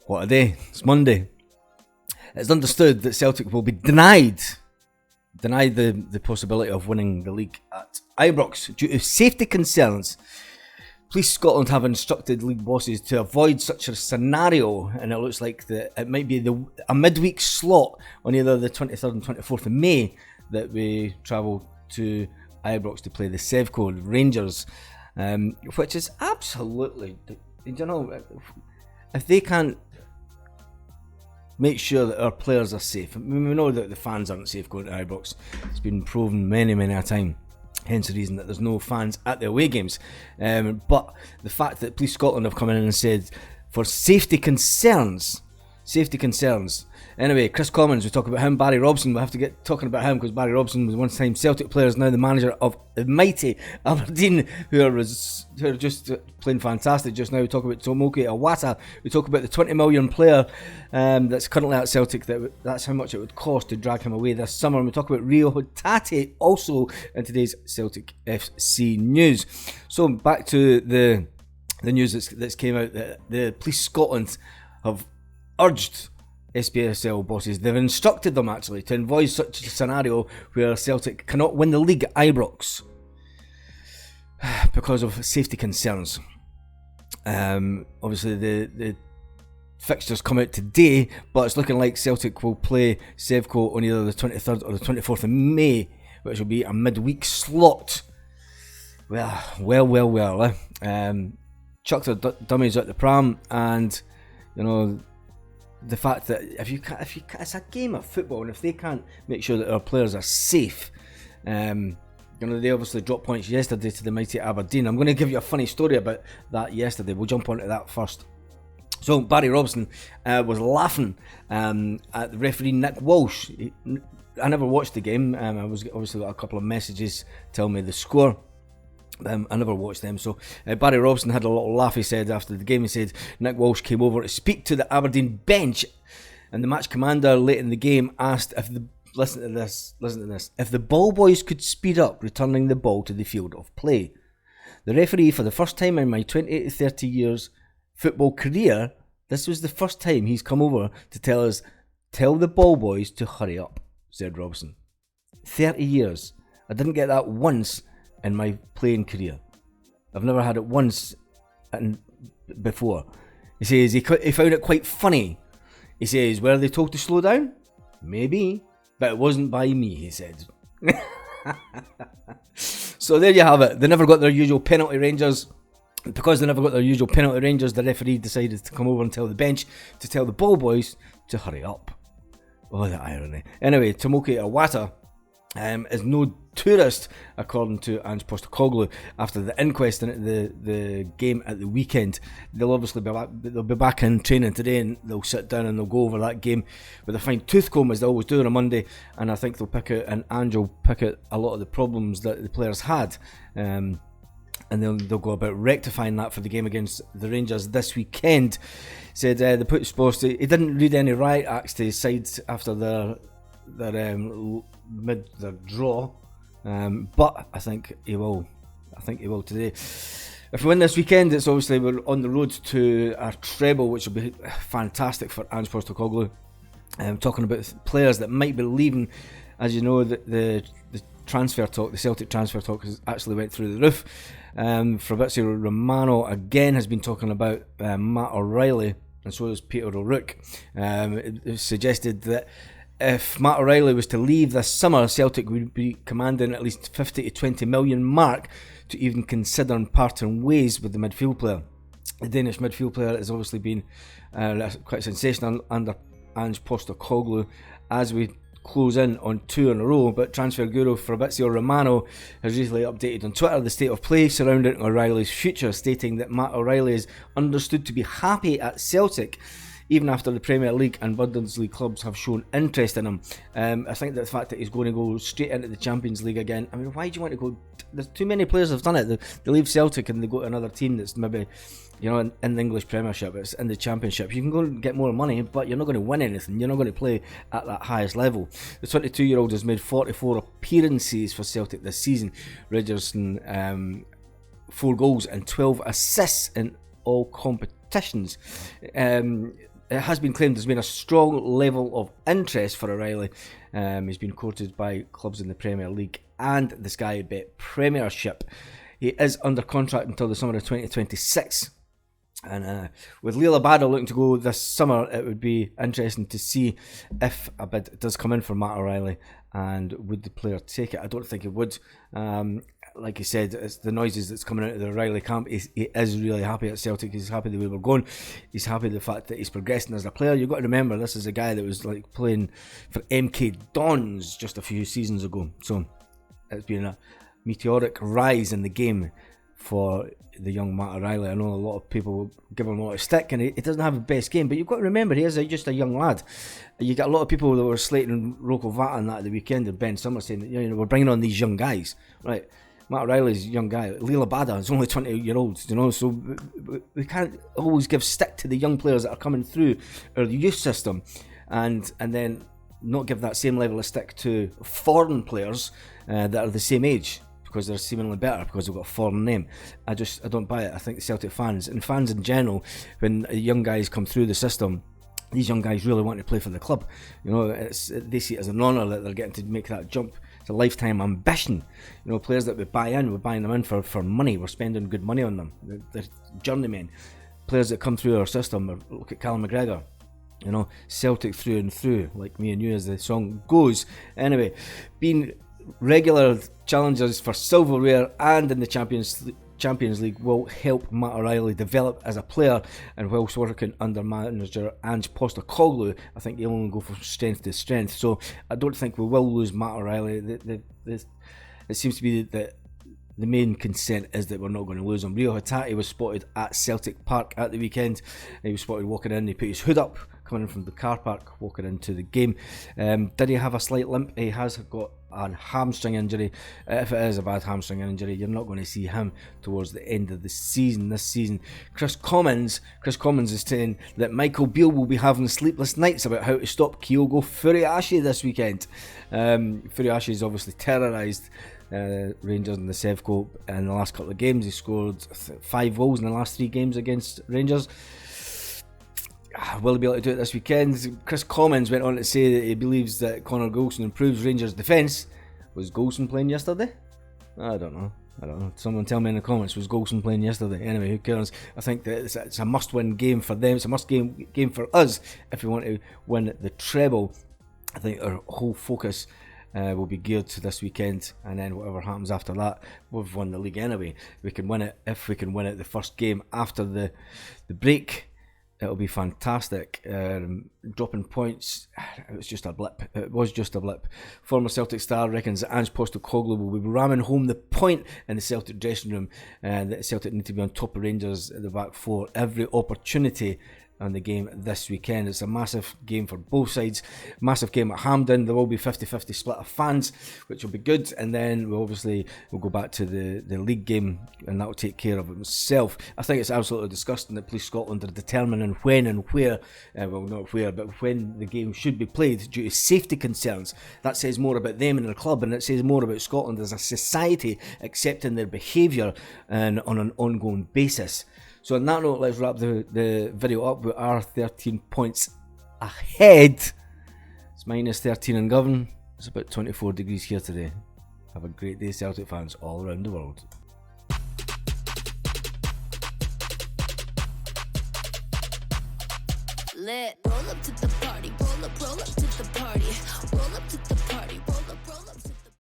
What a day. It's Monday. It's understood that Celtic will be denied the possibility of winning the league at Ibrox due to safety concerns. Police Scotland have instructed league bosses to avoid such a scenario, and it looks like it might be a midweek slot on either the 23rd and 24th of May that we travel to Ibrox to play the Sevco Rangers, which is absolutely, you know, if they can't make sure that our players are safe. I mean, we know that the fans aren't safe going to Ibrox. It's been proven many a time. Hence the reason that there's no fans at the away games. But the fact that Police Scotland have come in and said, for safety concerns. Anyway, Kris Commons, we talk about him. Barry Robson, we'll have to get talking about him because Barry Robson was one time Celtic player, is now the manager of the mighty Aberdeen, who are just playing fantastic just now. We talk about Tomoki Iwata. We talk about the 20 million player that's currently at Celtic. That's how much it would cost to drag him away this summer. And we talk about Rio Hatate also in today's Celtic FC news. So back to the news that's came out that the Police Scotland have urged SPSL bosses, they've instructed them actually to avoid such a scenario where Celtic cannot win the league at Ibrox because of safety concerns. Obviously the fixtures come out today, but it's looking like Celtic will play Sevco on either the 23rd or the 24th of May, which will be a midweek slot. Well. Chucked their dummies at the pram, and you know, the fact that if you it's a game of football, and if they can't make sure that our players are safe, you know, they obviously dropped points yesterday to the mighty Aberdeen. I'm going to give you a funny story about that yesterday. We'll jump onto that first. So Barry Robson was laughing at the referee Nick Walsh. I never watched the game. I was obviously got a couple of messages telling me the score. I never watched them, so Barry Robson had a little laugh. He said after the game, he said Nick Walsh came over to speak to the Aberdeen bench, and the match commander late in the game asked if listen to this, if the ball boys could speed up returning the ball to the field of play. The referee, for the first time in my 20 to 30 years football career, this was the first time he's come over to tell the ball boys to hurry up, said Robson. 30 years. I didn't get that once in my playing career. I've never had it once before. He says he found it quite funny. He says, were they told to slow down? Maybe, but it wasn't by me, he said. So there you have it. They never got their usual penalty, Rangers. Because they never got their usual penalty, Rangers, the referee decided to come over and tell the bench to tell the ball boys to hurry up. Oh, the irony. Anyway, Tomoki Iwata is no tourist, according to Ange Postecoglou, after the inquest in the game at the weekend. They'll obviously be back in training today, and they'll sit down and they'll go over that game with a fine tooth comb, as they always do on a Monday, and I think they'll pick out, and Ange will pick out a lot of the problems that the players had, and they'll go about rectifying that for the game against the Rangers this weekend. Said the put sports, he didn't read any riot acts to his side after their draw, but I think he will today. If we win this weekend, it's obviously we're on the road to our treble, which will be fantastic for Ange Postecoglou. Talking about players that might be leaving, as you know, the transfer talk, the Celtic transfer talk, has actually went through the roof. Fabrizio Romano again has been talking about Matt O'Reilly, and so has Peter O'Rourke. It suggested that if Matt O'Reilly was to leave this summer, Celtic would be commanding at least 50 to 20 million mark to even consider parting ways with the midfield player. The Danish midfield player has obviously been quite sensational under Ange Postecoglou as we close in on 2 in a row, but transfer guru Fabrizio Romano has recently updated on Twitter the state of play surrounding O'Reilly's future, stating that Matt O'Reilly is understood to be happy at Celtic. even after the Premier League and Bundesliga clubs have shown interest in him. I think that the fact that he's going to go straight into the Champions League again, I mean, why do you want to go? There's too many players have done it. They leave Celtic and they go to another team that's maybe, in the English Premiership, it's in the Championship. You can go and get more money, but you're not going to win anything. You're not going to play at that highest level. The 22-year-old has made 44 appearances for Celtic this season, registering 4 goals and 12 assists in all competitions. It has been claimed there's been a strong level of interest for O'Reilly. He's been quoted by clubs in the Premier League and the Sky Bet Premiership. He is under contract until the summer of 2026. And with Lila Bada looking to go this summer, it would be interesting to see if a bid does come in for Matt O'Reilly, and would the player take it? I don't think he would. Like he said, it's the noises that's coming out of the O'Reilly camp. He is really happy at Celtic. He's happy the way we're going. He's happy the fact that he's progressing as a player. You've got to remember, this is a guy that was like playing for MK Dons just a few seasons ago. So it's been a meteoric rise in the game for the young Matt O'Reilly. I know a lot of people give him a lot of stick, and he doesn't have the best game, but you've got to remember, he is just a young lad. You got a lot of people that were slating Rocco Vata on that at the weekend, and Ben Summers saying that, we're bringing on these young guys, right? Matt O'Reilly's a young guy. Lila Bada is only 20-year-olds, so we can't always give stick to the young players that are coming through our youth system, and then not give that same level of stick to foreign players that are the same age, because they're seemingly better because they've got a foreign name. I don't buy it. I think the Celtic fans, and fans in general, when young guys come through the system, these young guys really want to play for the club. They see it as an honour that they're getting to make that jump. It's a lifetime ambition. Players that we buy in, we're buying them in for money. We're spending good money on them. They're journeymen. Players that come through our system, look at Callum McGregor. Celtic through and through, like me and you, as the song goes. Anyway, being regular challengers for silverware and in the Champions League will help Matt O'Reilly develop as a player, and whilst working under manager Ange Postecoglou, I think he'll only go from strength to strength. So I don't think we will lose Matt O'Reilly. It seems to be that the main consent is that we're not going to lose him. Rio Hatate was spotted at Celtic Park at the weekend. He was spotted walking in. He put his hood up, coming in from the car park, walking into the game. Did he have a slight limp? He has got a hamstring injury. If it is a bad hamstring injury, you're not going to see him towards the end of the season. This season, Kris Commons is saying that Michael Beale will be having sleepless nights about how to stop Kyogo Furuhashi this weekend. Furuhashi is obviously terrorised Rangers in the Sevco in the last couple of games. He scored 5 goals in the last 3 games against Rangers. Will he be able to do it this weekend? Kris Commons went on to say that he believes that Connor Goldson improves Rangers' defence. Was Goldson playing yesterday? I don't know. Someone tell me in the comments, was Goldson playing yesterday? Anyway, who cares? I think that it's a must-win game for them. It's a must-game for us if we want to win the treble. I think our whole focus will be geared to this weekend, and then whatever happens after that, we've won the league anyway. We can win it. If we can win it the first game after the break, it'll be fantastic. Dropping points, it was just a blip. Former Celtic star reckons that Ange Postecoglou will be ramming home the point in the Celtic dressing room, and that Celtic need to be on top of Rangers at the back four every opportunity on the game this weekend. It's a massive game for both sides. Massive game at Hampden. There will be 50-50 split of fans, which will be good. And then we'll go back to the league game, and that will take care of itself. I think it's absolutely disgusting that Police Scotland are determining when and where, well, not where, but when the game should be played due to safety concerns. That says more about them and their club, and it says more about Scotland as a society accepting their behaviour on an ongoing basis. So on that note, let's wrap the video up. We are 13 points ahead. It's minus 13 in Govan. It's about 24 degrees here today. Have a great day, Celtic fans all around the world. Lit. Roll up to the party, roll up.